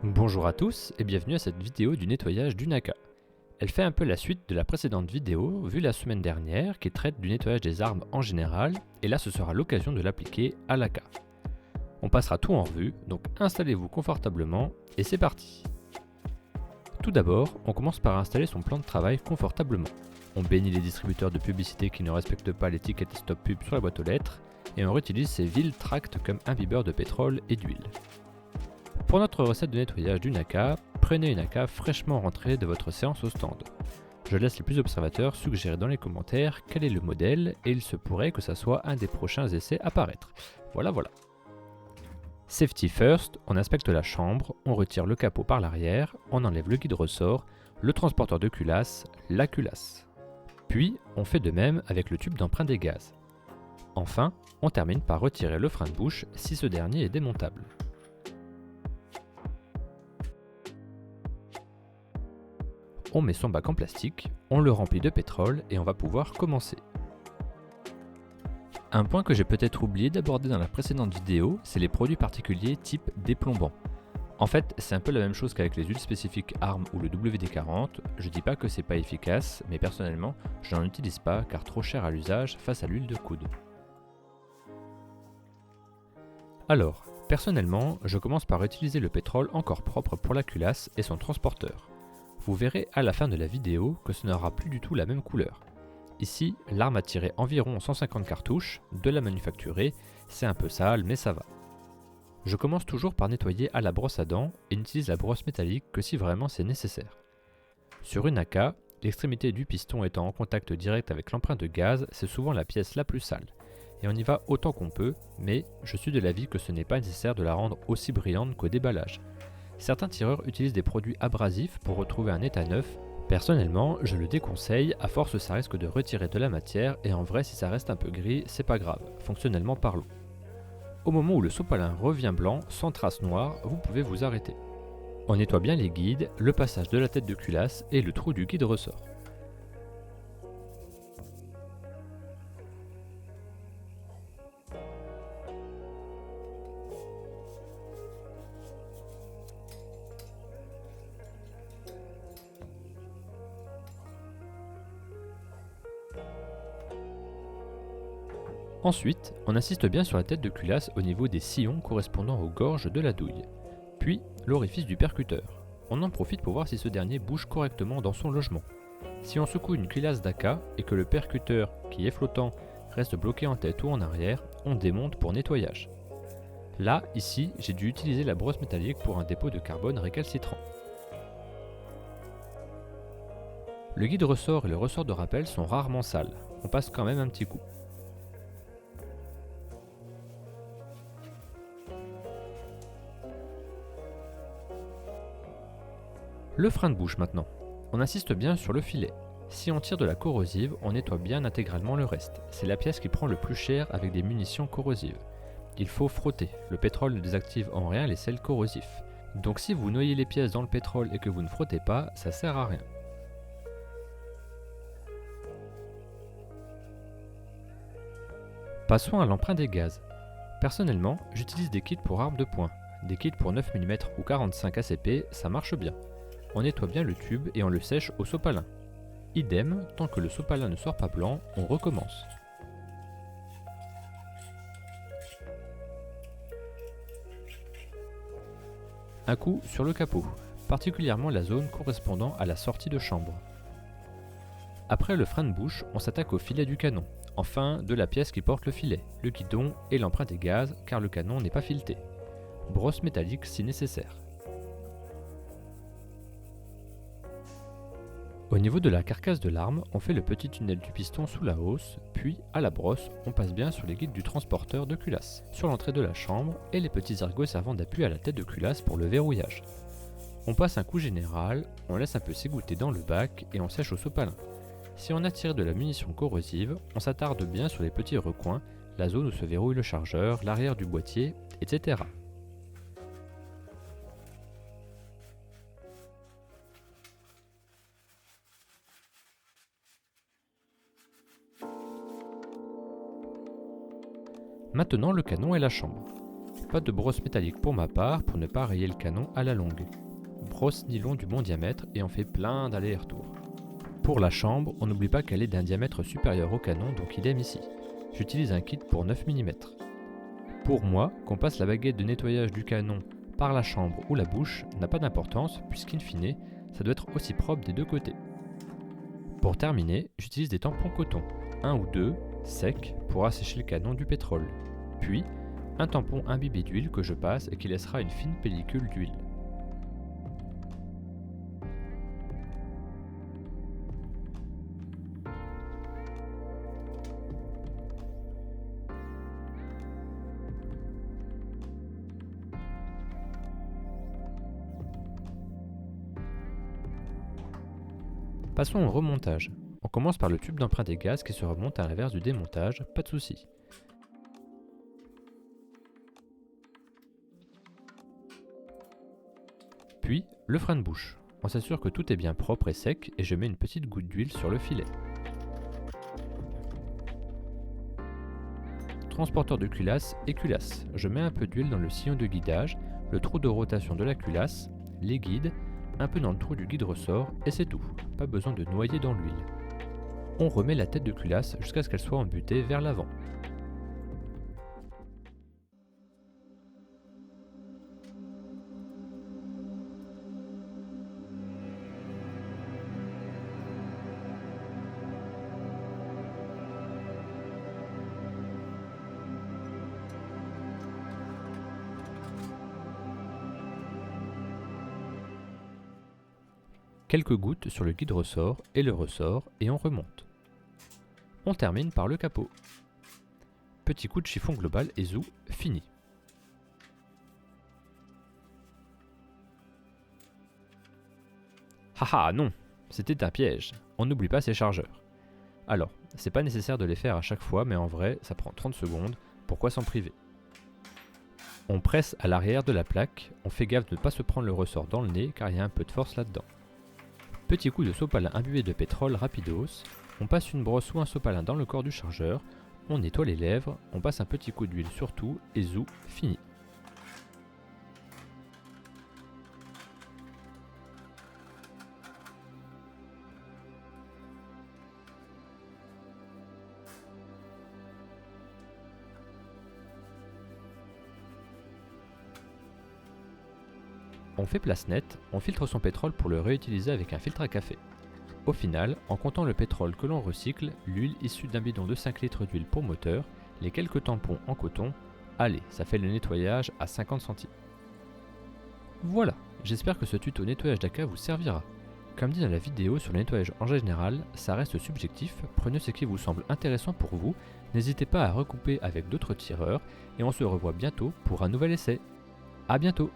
Bonjour à tous et bienvenue à cette vidéo du nettoyage du NACA. Elle fait un peu la suite de la précédente vidéo vue la semaine dernière qui traite du nettoyage des armes en général et là ce sera l'occasion de l'appliquer à l'AK. On passera tout en revue, donc installez-vous confortablement et c'est parti. Tout d'abord, on commence par installer son plan de travail confortablement. On bénit les distributeurs de publicité qui ne respectent pas l'étiquette stop pub sur la boîte aux lettres et on réutilise ces vils tracts comme imbibeurs de pétrole et d'huile. Pour notre recette de nettoyage du NACA, prenez une AK fraîchement rentrée de votre séance au stand. Je laisse les plus observateurs suggérer dans les commentaires quel est le modèle et il se pourrait que ça soit un des prochains essais à paraître. Voilà. Safety first, on inspecte la chambre, on retire le capot par l'arrière, on enlève le guide ressort, le transporteur de culasse, la culasse. Puis, on fait de même avec le tube d'emprunt des gaz. Enfin, on termine par retirer le frein de bouche si ce dernier est démontable. On met son bac en plastique, on le remplit de pétrole et on va pouvoir commencer. Un point que j'ai peut-être oublié d'aborder dans la précédente vidéo, c'est les produits particuliers type déplombant. En fait, c'est un peu la même chose qu'avec les huiles spécifiques ARM ou le WD-40, je dis pas que c'est pas efficace, mais personnellement, je n'en utilise pas car trop cher à l'usage face à l'huile de coude. Alors, personnellement, je commence par utiliser le pétrole encore propre pour la culasse et son transporteur. Vous verrez à la fin de la vidéo que ce n'aura plus du tout la même couleur. Ici, l'arme a tiré environ 150 cartouches, de la manufacturée, c'est un peu sale mais ça va. Je commence toujours par nettoyer à la brosse à dents et n'utilise la brosse métallique que si vraiment c'est nécessaire. Sur une AK, l'extrémité du piston étant en contact direct avec l'empreinte de gaz, c'est souvent la pièce la plus sale. Et on y va autant qu'on peut, mais je suis de l'avis que ce n'est pas nécessaire de la rendre aussi brillante qu'au déballage. Certains tireurs utilisent des produits abrasifs pour retrouver un état neuf. Personnellement, je le déconseille, à force ça risque de retirer de la matière et en vrai si ça reste un peu gris, c'est pas grave, fonctionnellement parlant. Au moment où le sopalin revient blanc, sans trace noire, vous pouvez vous arrêter. On nettoie bien les guides, le passage de la tête de culasse et le trou du guide ressort. Ensuite, on insiste bien sur la tête de culasse au niveau des sillons correspondant aux gorges de la douille, puis l'orifice du percuteur. On en profite pour voir si ce dernier bouge correctement dans son logement. Si on secoue une culasse d'AK et que le percuteur, qui est flottant, reste bloqué en tête ou en arrière, on démonte pour nettoyage. Là, ici, j'ai dû utiliser la brosse métallique pour un dépôt de carbone récalcitrant. Le guide ressort et le ressort de rappel sont rarement sales, on passe quand même un petit coup. Le frein de bouche maintenant. On insiste bien sur le filet. Si on tire de la corrosive, on nettoie bien intégralement le reste. C'est la pièce qui prend le plus cher avec des munitions corrosives. Il faut frotter, le pétrole ne désactive en rien les sels corrosifs. Donc si vous noyez les pièces dans le pétrole et que vous ne frottez pas, ça sert à rien. Passons à l'emprunt des gaz. Personnellement, j'utilise des kits pour armes de poing. Des kits pour 9 mm ou 45 ACP, ça marche bien. On nettoie bien le tube et on le sèche au sopalin. Idem, tant que le sopalin ne sort pas blanc, on recommence. Un coup sur le capot, particulièrement la zone correspondant à la sortie de chambre. Après le frein de bouche, on s'attaque au filet du canon, enfin de la pièce qui porte le filet, le guidon et l'emprunt des gaz car le canon n'est pas fileté. Brosse métallique si nécessaire. Au niveau de la carcasse de l'arme, on fait le petit tunnel du piston sous la hausse, puis à la brosse, on passe bien sur les guides du transporteur de culasse, sur l'entrée de la chambre et les petits ergots servant d'appui à la tête de culasse pour le verrouillage. On passe un coup général, on laisse un peu s'égoutter dans le bac et on sèche au sopalin. Si on a tiré de la munition corrosive, on s'attarde bien sur les petits recoins, la zone où se verrouille le chargeur, l'arrière du boîtier, etc. Maintenant le canon et la chambre. Pas de brosse métallique pour ma part pour ne pas rayer le canon à la longue. Brosse nylon du bon diamètre et on fait plein d'allers-retours. Pour la chambre, on n'oublie pas qu'elle est d'un diamètre supérieur au canon, donc idem ici. J'utilise un kit pour 9 mm. Pour moi, qu'on passe la baguette de nettoyage du canon par la chambre ou la bouche n'a pas d'importance puisqu'in fine, ça doit être aussi propre des deux côtés. Pour terminer, j'utilise des tampons coton, un ou deux, secs, pour assécher le canon du pétrole. Puis, un tampon imbibé d'huile que je passe et qui laissera une fine pellicule d'huile. Passons au remontage. On commence par le tube d'emprunt des gaz qui se remonte à l'inverse du démontage, pas de souci. Puis, le frein de bouche. On s'assure que tout est bien propre et sec et je mets une petite goutte d'huile sur le filet. Transporteur de culasse et culasse. Je mets un peu d'huile dans le sillon de guidage, le trou de rotation de la culasse, les guides, un peu dans le trou du guide-ressort et c'est tout. Pas besoin de noyer dans l'huile. On remet la tête de culasse jusqu'à ce qu'elle soit embutée vers l'avant. Quelques gouttes sur le guide-ressort et le ressort et on remonte. On termine par le capot. Petit coup de chiffon global et zou, fini. Haha non, c'était un piège, on n'oublie pas ses chargeurs. Alors, c'est pas nécessaire de les faire à chaque fois mais en vrai ça prend 30 secondes, pourquoi s'en priver? On presse à l'arrière de la plaque, on fait gaffe de ne pas se prendre le ressort dans le nez car il y a un peu de force là-dedans. Petit coup de sopalin imbibé de pétrole rapidos, on passe une brosse ou un sopalin dans le corps du chargeur, on nettoie les lèvres, on passe un petit coup d'huile sur tout et zou, fini. On fait place nette, on filtre son pétrole pour le réutiliser avec un filtre à café. Au final, en comptant le pétrole que l'on recycle, l'huile issue d'un bidon de 5 litres d'huile pour moteur, les quelques tampons en coton, allez, ça fait le nettoyage à 50 centimes. Voilà, j'espère que ce tuto nettoyage d'ACA vous servira. Comme dit dans la vidéo sur le nettoyage en général, ça reste subjectif, prenez ce qui vous semble intéressant pour vous, n'hésitez pas à recouper avec d'autres tireurs et on se revoit bientôt pour un nouvel essai. A bientôt!